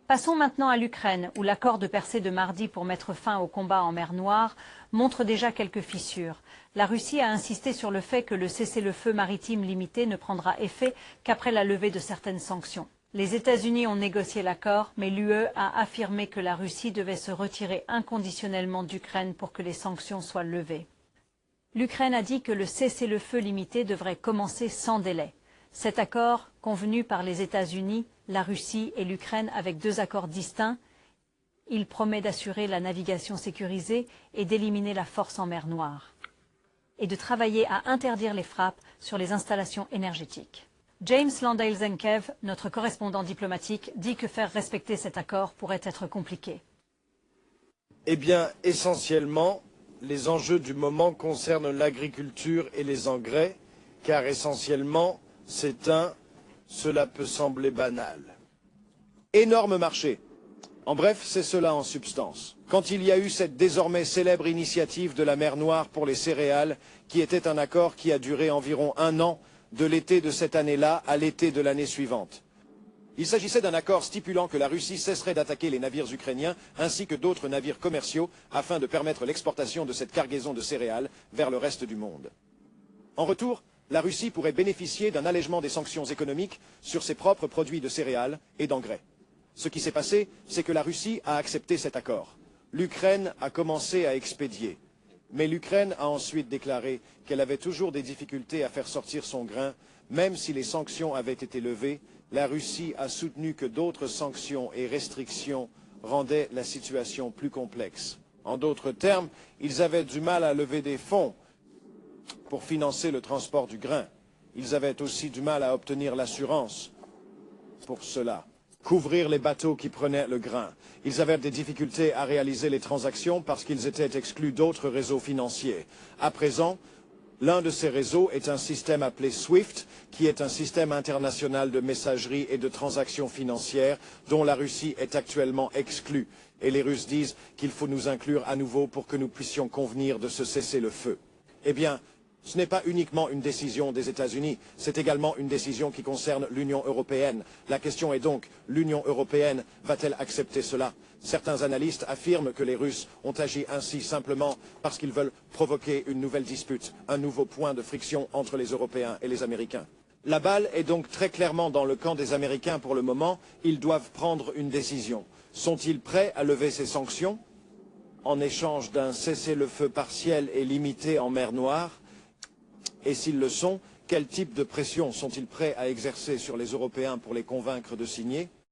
Passons maintenant à l'Ukraine, où l'accord de percée de mardi pour mettre fin au combat en mer Noire montre déjà quelques fissures. La Russie a insisté sur le fait que le cessez-le-feu maritime limité ne prendra effet qu'après la levée de certaines sanctions. Les États-Unis ont négocié l'accord, mais l'UE a affirmé que la Russie devait se retirer inconditionnellement d'Ukraine pour que les sanctions soient levées. L'Ukraine a dit que le cessez-le-feu limité devrait commencer sans délai. Cet accord, convenu par les États-Unis, la Russie et l'Ukraine avec deux accords distincts, il promet d'assurer la navigation sécurisée et d'éliminer la force en mer Noire, et de travailler à interdire les frappes sur les installations énergétiques. James Landale-Zenkev, notre correspondant diplomatique, dit que faire respecter cet accord pourrait être compliqué. Eh bien, essentiellement, les enjeux du moment concernent l'agriculture et les engrais, car essentiellement, cela peut sembler banal. Énorme marché. En bref, c'est cela en substance. Quand il y a eu cette désormais célèbre initiative de la mer Noire pour les céréales, qui était un accord qui a duré environ 1 an, de l'été de cette année-là à l'été de l'année suivante. Il s'agissait d'un accord stipulant que la Russie cesserait d'attaquer les navires ukrainiens ainsi que d'autres navires commerciaux afin de permettre l'exportation de cette cargaison de céréales vers le reste du monde. En retour, la Russie pourrait bénéficier d'un allègement des sanctions économiques sur ses propres produits de céréales et d'engrais. Ce qui s'est passé, c'est que la Russie a accepté cet accord. L'Ukraine a commencé à expédier. Mais l'Ukraine a ensuite déclaré qu'elle avait toujours des difficultés à faire sortir son grain, même si les sanctions avaient été levées. La Russie a soutenu que d'autres sanctions et restrictions rendaient la situation plus complexe. En d'autres termes, ils avaient du mal à lever des fonds pour financer le transport du grain. Ils avaient aussi du mal à obtenir l'assurance pour cela. Couvrir les bateaux qui prenaient le grain. Ils avaient des difficultés à réaliser les transactions parce qu'ils étaient exclus d'autres réseaux financiers. À présent, l'un de ces réseaux est un système appelé SWIFT, qui est un système international de messagerie et de transactions financières dont la Russie est actuellement exclue. Et les Russes disent qu'il faut nous inclure à nouveau pour que nous puissions convenir de ce cessez-le-feu. Eh bien, ce n'est pas uniquement une décision des États-Unis, c'est également une décision qui concerne l'Union européenne. La question est donc, l'Union européenne va-t-elle accepter cela? Certains analystes affirment que les Russes ont agi ainsi simplement parce qu'ils veulent provoquer une nouvelle dispute, un nouveau point de friction entre les Européens et les Américains. La balle est donc très clairement dans le camp des Américains pour le moment. Ils doivent prendre une décision. Sont-ils prêts à lever ces sanctions en échange d'un cessez-le-feu partiel et limité en mer Noire? Et s'ils le sont, quel type de pression sont-ils prêts à exercer sur les Européens pour les convaincre de signer?